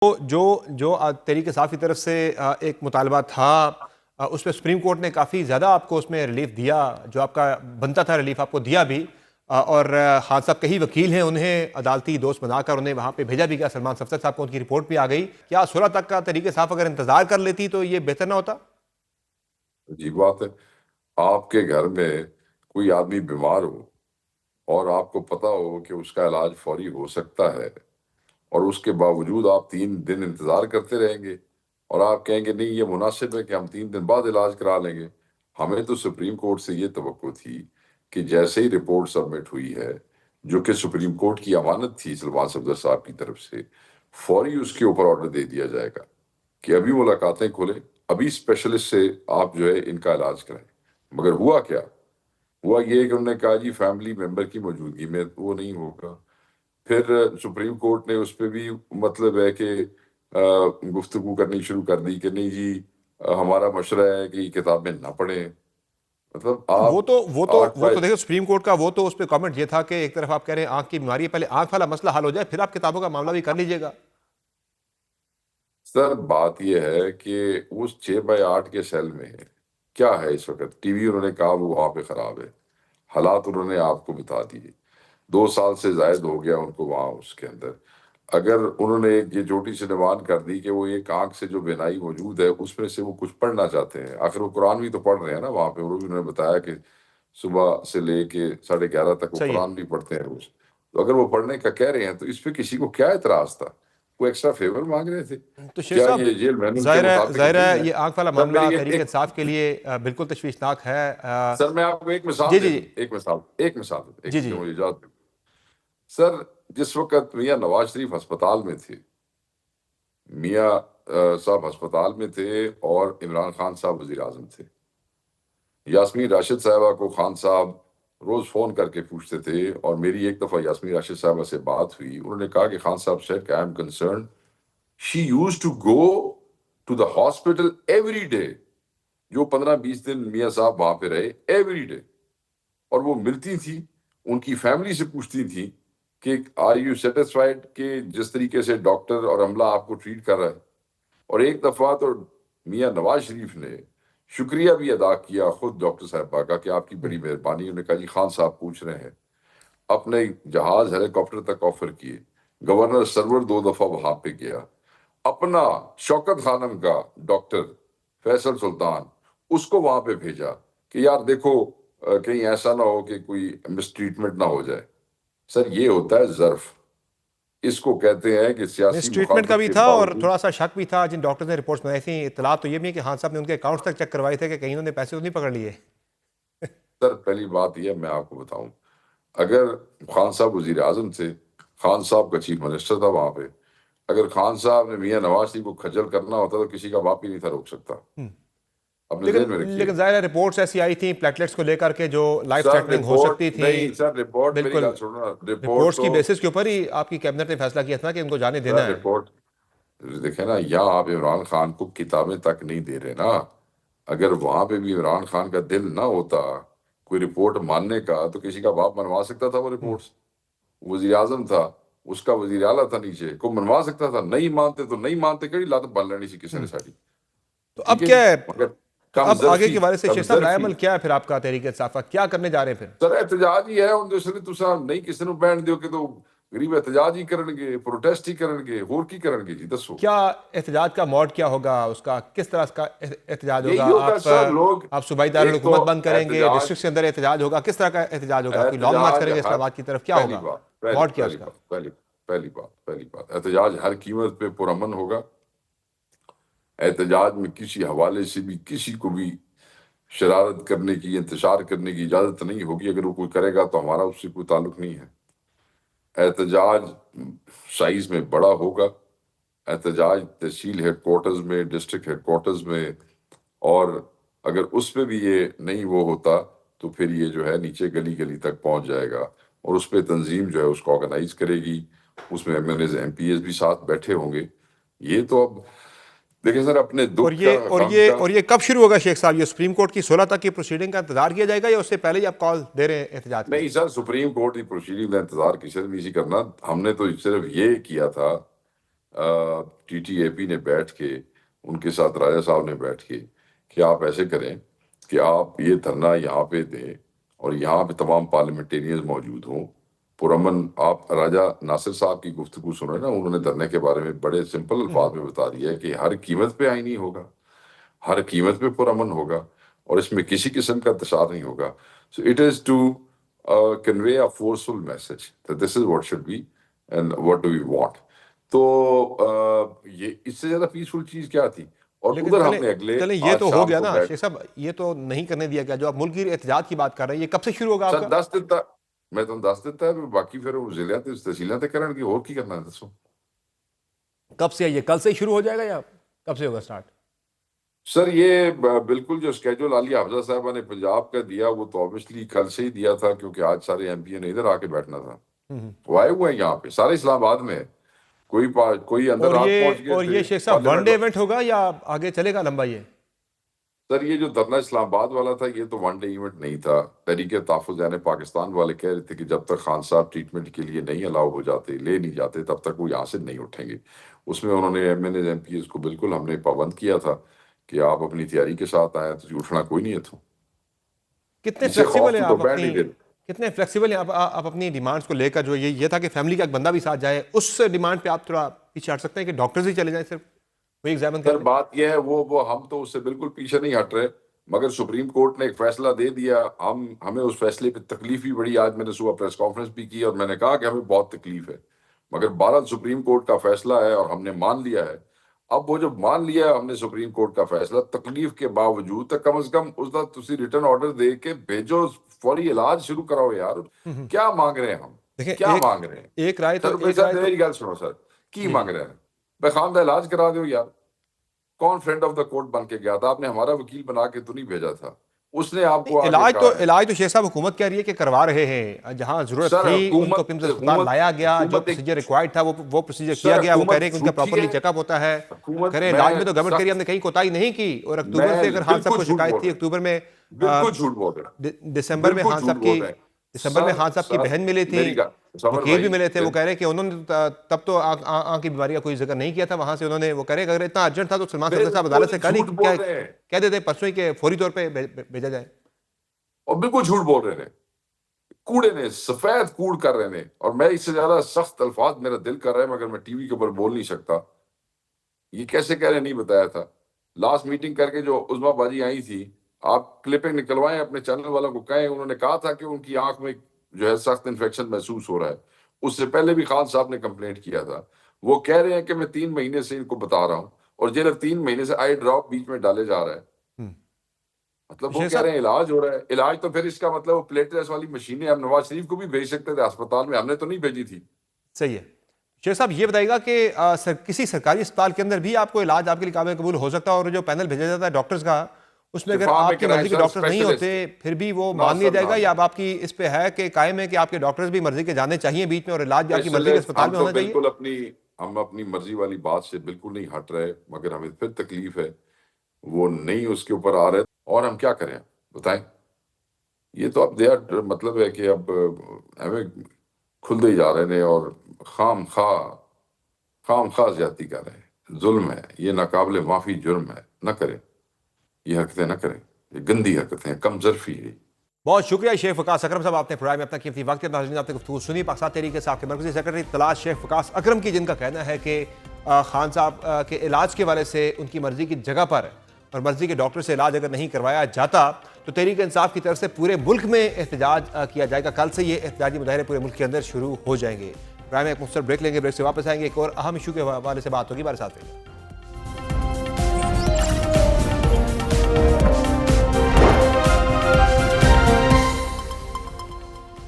جو جو تحریک انصاف کی طرف سے ایک مطالبہ تھا، اس پہ سپریم کورٹ نے کافی زیادہ آپ کو اس میں ریلیف دیا، جو آپ کا بنتا تھا ریلیف آپ کو دیا بھی، اور خان صاحب کئی وکیل ہیں، انہیں عدالتی دوست بنا کر انہیں وہاں پہ بھیجا بھی گیا، سلمان صفدر صاحب کو ان کی رپورٹ بھی آ گئی۔ کیا 16 تک کا تحریک انصاف اگر انتظار کر لیتی تو یہ بہتر نہ ہوتا؟ عجیب بات ہے، آپ کے گھر میں کوئی آدمی بیمار ہو اور آپ کو پتا ہو کہ اس کا علاج فوری ہو سکتا ہے، اور اس کے باوجود آپ 3 دن انتظار کرتے رہیں گے اور آپ کہیں گے نہیں یہ مناسب ہے کہ ہم 3 دن بعد علاج کرا لیں گے۔ ہمیں تو سپریم کورٹ سے یہ توقع تھی کہ جیسے ہی رپورٹ سبمٹ ہوئی ہے، جو کہ سپریم کورٹ کی امانت تھی سلمان صفدر صاحب کی طرف سے، فوری اس کے اوپر آرڈر دے دیا جائے گا کہ ابھی ملاقاتیں کھولیں، ابھی اسپیشلسٹ سے آپ جو ہے ان کا علاج کریں۔ مگر ہوا کیا؟ ہوا یہ کہ انہوں نے کہا جی فیملی ممبر کی موجودگی میں وہ نہیں ہوگا۔ پھر سپریم کورٹ نے اس پہ بھی مطلب ہے کہ گفتگو کرنی شروع کر دی کہ نہیں جی ہمارا مشورہ ہے کہ یہ کتابیں نہ پڑھیں۔ مطلب آپ وہ تو دیکھیں سپریم کورٹ کا وہ تو اس پہ کامنٹ یہ تھا کہ ایک طرف آپ کہہ رہے ہیں آنکھ کی بیماری ہے، پہلے آنکھ والا مسئلہ حل ہو جائے پھر آپ کتابوں کا معاملہ بھی کر لیجئے گا۔ سر بات یہ ہے کہ اس 6x8 کے سیل میں کیا ہے اس وقت؟ ٹی وی انہوں نے کہا وہ وہاں پہ خراب ہے، حالات انہوں نے آپ کو بتا دیے، 2 سال سے زائد ہو گیا ان کو وہاں اس کے اندر۔ اگر انہوں نے یہ چوٹی سے نوان کر دی کہ وہ ایک آنکھ سے جو بینائی موجود ہے اس میں سے وہ کچھ پڑھنا چاہتے ہیں، آخر وہ قرآن بھی تو پڑھ رہے ہیں نا وہاں پہ، انہوں نے بتایا کہ صبح سے لے کے 11:30 تک وہ صحیح ہے۔ قرآن بھی پڑھتے ہیں روز۔ تو اگر وہ پڑھنے کا کہہ رہے ہیں تو اس پہ کسی کو کیا اعتراض تھا؟ وہ ایکسٹرا فیور مانگ رہے تھے؟ تو شیخ کیا صاحب، یہ جیل مینول کے مطابق ظاہر نہیں ہے ہے؟ یہ آنکھ والا سر معاملہ میری تحریک انصاف کے لیے بالکل تشویشناک ہے۔ سر میں آپ کو ایک مثال جی دے جی دوں، ایک جی جو جی مجھے اجازت دیں۔ سر جس وقت میاں نواز شریف ہسپتال میں تھے، میاں صاحب ہسپتال میں تھے اور عمران خان صاحب وزیر اعظم تھے، یاسمین راشد صاحبہ کو خان صاحب روز فون کر کے پوچھتے تھے، اور میری ایک دفعہ یاسمین راشد صاحبہ سے بات ہوئی، انہوں نے کہا کہ خان صاحب said کہ I am concerned she used to go to the hospital every day۔ جو 15-20 دن میاں صاحب وہاں پہ رہے ایوری ڈے، اور وہ ملتی تھی، ان کی فیملی سے پوچھتی تھی کہ آر یو سیٹسفائڈ کہ جس طریقے سے ڈاکٹر اور عملہ آپ کو ٹریٹ کر رہا ہے۔ اور ایک دفعہ تو میاں نواز شریف نے شکریہ بھی ادا کیا خود ڈاکٹر صاحبہ کا کہ آپ کی بڑی مہربانی۔ انہوں نے کہا جی خان صاحب پوچھ رہے ہیں، اپنے جہاز ہیلی کاپٹر تک آفر کیے، گورنر سرور 2 دفعہ وہاں پہ گیا، اپنا شوکت خانم کا ڈاکٹر فیصل سلطان اس کو وہاں پہ بھیجا کہ یار دیکھو کہیں ایسا نہ ہو کہ کوئی مس ٹریٹمنٹ نہ ہو جائے۔ سر یہ ہوتا ہے ظرف، اس کو کہتے ہیں کہ سیاسی مس ٹریٹمنٹ کا مخالفت بھی کے تھا، اور باوجود۔ تھوڑا سا شک بھی تھا جن ڈاکٹر نے رپورٹس بنائی تھیں، اطلاع تو یہ بھی ہے کہ خان صاحب نے ان کے اکاؤنٹس تک چیک کروائے تھے کہ کہیں انہوں نے پیسے تو نہیں پکڑ لیے۔ سر پہلی بات یہ میں آپ کو بتاؤں، اگر خان صاحب وزیر اعظم تھے، خان صاحب کا چیف منسٹر تھا وہاں پہ، اگر خان صاحب نے میاں نواز شریف کو کھجل کرنا ہوتا تو کسی کا باپ ہی نہیں تھا روک سکتا۔ اپنے ذہن میں رکھیے۔ لیکن ظاہر ہے رپورٹس ایسی آئی تھیں پلیٹلیٹس کو لے کر کے جو لائف سر تھریٹننگ ہو رپورٹ سکتی تھیں۔ نہیں، سر رپورٹ میری بالکل، گل سننا، رپورٹ رپورٹس کی تو بیسس کے اوپر ہی آپ کی کیبنٹ نے فیصلہ کیا تھا کہ ان کو جانے سر دینا ہے۔ رپورٹ دیکھیں نا، یہاں آپ عمران خان کو کتابیں تک نہیں دے رہے نا۔ اگر وہاں پہ بھی عمران خان کا دل نہ ہوتا کوئی رپورٹ ماننے کا تو کسی کا باپ منوا سکتا تھا وہ رپورٹس؟ وزیر اعظم تھا، اس کا وزیر اعلیٰ تھا نیچے، کو منوا سکتا تھا۔ نہیں مانتے تو نہیں مانتے، کہڑی لات بن لینی سی کسی نے ساری۔ تو ٹھیک اب ہے کیا جی، ہے؟ مگر تو کم اب آگے ظرفی، کے بارے سے کم شیخ صاحب رائے ظرفی۔ عمل کیا ہے پھر آپ کا تحریک انصاف کا؟ کیا کرنے جا رہے ہیں پھر؟ سر احتجاج ہی ہے، ان دوسرے تسا نہیں کسی نو بہن دیو کہ تو غریب احتجاج ہی کرن گے، پروٹیسٹ ہی کرن گے، ہور کی کرن گے؟ جی دسو۔ کیا احتجاج کا موڈ کیا ہوگا اس کا؟ کس طرح کا احتجاج ہوگا؟ یہی ہوگا سر، لوگ آپ صوبائی ایک تو دارالحکومت بند کریں گے؟ احتجاج، ڈسٹرکٹ کے اندر احتجاج ہوگا؟ کس طرح کا احتجاج ہوگا؟ کوئی لانگ مارچ کریں گے اسلام آباد کی طرف؟ کیا پہلی ہوگا بات موڈ کیا اس کا؟ پہلی بات احتجاج ہر قیمت پہ پرامن ہوگا۔ احتجاج میں کسی حوالے سے بھی کسی کو بھی شرارت کرنے کی، انتشار کرنے کی اجازت نہیں ہوگی۔ اگر وہ کوئی کرے گا تو ہمارا اس سے کوئی تعلق نہیں ہے۔ احتجاج سائز میں بڑا ہوگا، احتجاج تحصیل ہیڈ کوارٹرز میں، ڈسٹرکٹ ہیڈ کوارٹرز میں، اور اگر اس پہ بھی یہ نہیں وہ ہوتا تو پھر یہ جو ہے نیچے گلی گلی تک پہنچ جائے گا، اور اس پہ تنظیم جو ہے اس کو آرگنائز کرے گی، اس میں M L As M P s بھی ساتھ بیٹھے ہوں گے۔ یہ تو اب دیکھیں سر، اپنے اور دکھ کا، یہ اور غم یہ کا، اور یہ کب شروع ہوگا شیخ صاحب؟ یہ سپریم کورٹ کی 16 تک کی پروسیڈنگ کا انتظار کیا جائے گا یا اس سے پہلے ہی آپ کال دے رہے ہیں احتجاج کے نہیں لیے؟ سر، سپریم کورٹ کی پروسیڈنگ کا انتظار کسی نے نہیں کرنا۔ ہم نے تو صرف یہ کیا تھا ٹی ٹی اے پی نے بیٹھ کے ان کے ساتھ راجہ صاحب نے بیٹھ کے کہ آپ ایسے کریں کہ آپ یہ دھرنا یہاں پہ دیں اور یہاں پہ تمام پارلیمنٹیرینز موجود ہوں پرامن. آپ راجہ ناصر صاحب کی گفتگو سنیں نا, انہوں نے دھرنے کے بارے میں بڑے سمپل الفاظ میں بتا دیا ہے کہ ہر قیمت پہ آئینی ہوگا, ہر قیمت پہ پرامن ہوگا اور اس میں کسی قسم کا انتشار نہیں ہوگا. So it is to convey a forceful message that this is what should be and what do we want. تو یہ اس سے زیادہ پیسفل چیز کیا تھی. اور لیکن ادھر ہم نے اگلے چلیں یہ آج تو ہو شام گیا کو نا بیٹھ شیخ صاحب, یہ تو نہیں کرنے دیا گیا. جو آپ ملک کی احتجاج کی بات کر رہے ہیں, یہ کب سے شروع ہوگا آپ سر کا؟ 10 دن تک میں تو 10 دن تک باقی پھر ضلع تحصیلیں تے کرن کی اور کی کرنا ہے دسو. کب سے, یہ کل سے ہی شروع ہو جائے گا یا کب سے ہوگا سٹارٹ؟ سر یہ بالکل جو اسکیجول عالیہ حفظہ صاحبہ نے پنجاب کا دیا وہ تو آبویسلی کل سے ہی دیا تھا, کیونکہ آج سارے ایم پی نے ادھر آ کے بیٹھنا تھا. وہ آئے ہوئے ہیں یہاں پہ, سارے اسلام آباد میں ہے. کوئی اندر رات پہنچ گئے اور یہ شیخ صاحب ون ڈے ایونٹ ہوگا یا آگے چلے گا لمبا؟ یہ سر یہ جو دھرنا اسلام آباد والا تھا یہ تو ون ڈے ایونٹ نہیں تھا. تحریک تحفظ یعنی پاکستان والے کہہ رہے تھے کہ جب تک خان صاحب ٹریٹمنٹ کے لیے نہیں الاؤ ہو جاتے, لے نہیں جاتے, تب تک وہ یہاں سے نہیں اٹھیں گے. اس میں انہوں نے ایم این ایم پی کو بالکل ہم نے پابند کیا تھا کہ آپ اپنی تیاری کے ساتھ آئیں, تو اٹھنا کوئی نہیں ہے. تو کتنے اس سے خوف فلیکسیبل ہیں تو آپ بیٹھ نہیں اپنی دے. کتنے فلیکسیبل ہیں آپ اپنی ڈیمانڈس کو لے کر؟ جو یہ تھا کہ فیملی کا ایک بندہ بھی ساتھ جائے, اس ڈیمانڈ پہ آپ تھوڑا پیچھے ہٹ سکتے ہیں کہ ڈاکٹرز ہی چلے جائیں صرف وہی ایگزامن کر سر لیں؟ بات یہ ہے وہ ہم تو اس سے بالکل پیچھے نہیں ہٹ رہے, مگر سپریم کورٹ نے ایک فیصلہ دے دیا. ہمیں اس فیصلے پہ تکلیف بھی بڑی. آج میں نے صبح پریس کانفرنس بھی کی اور میں نے کہا کہ ہمیں بہت تکلیف ہے, مگر بہرحال سپریم کورٹ کا فیصلہ ہے اور ہم نے مان لیا ہے. اب وہ جو مان لیا ہے ہم نے سپریم کورٹ کا فیصلہ, تکلیف کے باوجود تک کم از کم اس کا تسی ریٹرن آرڈر دے کے بھیجو, فوری علاج شروع کراؤ یار. کیا مانگ رہے ہیں ہم, دیکھیں کیا مانگ رہے ہیں ایک رائے تو سر میری گل سنو سر, کی مانگ رہے ہیں؟ بے خان دا علاج کرا دو یار. کون فرینڈ آف دا کورٹ بن کے گیا تھا؟ آپ نے ہمارا وکیل بنا کے تو نہیں بھیجا تھا, اس نے آپ کو آگے کہا ہے. علاج تو شیخ صاحب حکومت کہہ رہی ہے کہ کروا رہے ہیں. جہاں ضرورت سر تھی ان کو پیمز اسپتال لایا گیا, جو پروسیجر ریکوائرڈ تھا وہ پروسیجر کیا گیا. وہ کہہ رہے ہیں کہ ان کا پراپرلی چیک اپ ہوتا ہے. کرے علاج میں تو گورنمنٹ کہہ رہی ہے ہم نے کہیں کوتاہی نہیں کی. اور اکتوبر سے اگر خان صاحب کو شکایت تھی, اکتوبر میں بالکل جھوٹ بول رہے ہیں, دسمبر میں خان صاحب کی بہن ملی تھی, وکیل بھی ملے تھے. وہ کہہ رہے کہ انہوں نے تب تو آنکھ کی بیماری کا کوئی ذکر نہیں کیا تھا. وہاں سے انہوں نے وہ کہہ رہے کہ اگر اتنا ارجنٹ تھا تو سلمان صفدر صاحب عدالت سے کہہ دیتے پرسوں ہی کہ فوری طور پہ بھیجا جائے. اور بالکل جھوٹ بول رہے ہیں, کوڑے نے سفید کوڑ کر رہے ہیں. اور میں اس سے زیادہ سخت الفاظ میرا دل کر رہا ہے مگر میں ٹی وی کے اوپر بول نہیں سکتا. یہ کیسے کہہ رہے نہیں بتایا تھا. لاسٹ میٹنگ کر کے جو عظما باجی آئی تھی, آپ کلپنگ نکلوائیں اپنے چینل والوں کو کہیں, انہوں نے کہا تھا کہ ان کی آنکھ میں جو ہے سخت انفیکشن محسوس ہو رہا ہے. اس سے پہلے بھی خان صاحب نے کمپلینٹ کیا تھا. وہ کہہ رہے ہیں کہ میں 3 مہینے سے ان کو بتا رہا ہوں, اور جنہیں 3 مہینے سے آئی ڈراپ بیچ میں ڈالے جا رہا ہے. مطلب وہ کہہ رہے ہیں علاج ہو رہا ہے. علاج تو پھر اس کا مطلب وہ پلیٹلیٹس والی مشینیں ہم نواز شریف کو بھی بھیج سکتے تھے اسپتال میں, ہم نے تو نہیں بھیجی تھی. صحیح ہے. شیخ صاحب یہ بتائیے گا کہ کسی سرکاری اسپتال کے اندر بھی آپ کو علاج آپ کے لیے قابل قبول ہو سکتا ہے, اور جو پینل بھیجا جاتا ہے ڈاکٹرز کا, اس میں اگر آپ کی مرضی کے ڈاکٹر نہیں ہوتے پھر بھی وہ مان لیا جائے گا, یا آپ کی اس پہ ہے کہ قائم ہے کہ آپ کے ڈاکٹرز بھی مرضی کے جانے چاہیے بیچ میں, اور علاج بھی آپ کی مرضی کے اسپتال میں ہونا چاہیے؟ بالکل ہم اپنی مرضی والی بات سے بالکل نہیں ہٹ رہے, مگر ہمیں پھر تکلیف ہے, وہ نہیں اس کے اوپر آ رہے. اور ہم کیا کریں بتائیں؟ یہ تو اب مطلب ہے کہ اب ہمیں کھلتے جا رہے ہیں اور خام خواہ زیادتی کر رہے ہیں. ظلم ہے یہ, ناقابل معافی جرم ہے. نہ کریں یہ حرکتیں, نہ کریں یہ گندی حرکتیں, کم ظرفی ہے. بہت شکریہ شیخ وقاص اکرم صاحب, آپ نے پروگرام میں اپنا قیمتی وقت دیا. ناظرین آپ نے گفتگو سنی پاکستان تحریک انصاف کے مرکزی سیکرٹری طلعت شیخ وقاص اکرم کی, جن کا کہنا ہے کہ خان صاحب کے علاج کے والے سے ان کی مرضی کی جگہ پر اور مرضی کے ڈاکٹر سے علاج اگر نہیں کروایا جاتا تو تحریک انصاف کی طرف سے پورے ملک میں احتجاج کیا جائے گا. کل سے یہ احتجاجی مظاہرے پورے ملک کے اندر شروع ہو جائیں گے. پروگرام میں ایک مختصر بریک لیں گے, بریک سے واپس آئیں گے, ایک اور اہم ایشو کے حوالے سے بات ہوگی. ہمارے ساتھ رہیے.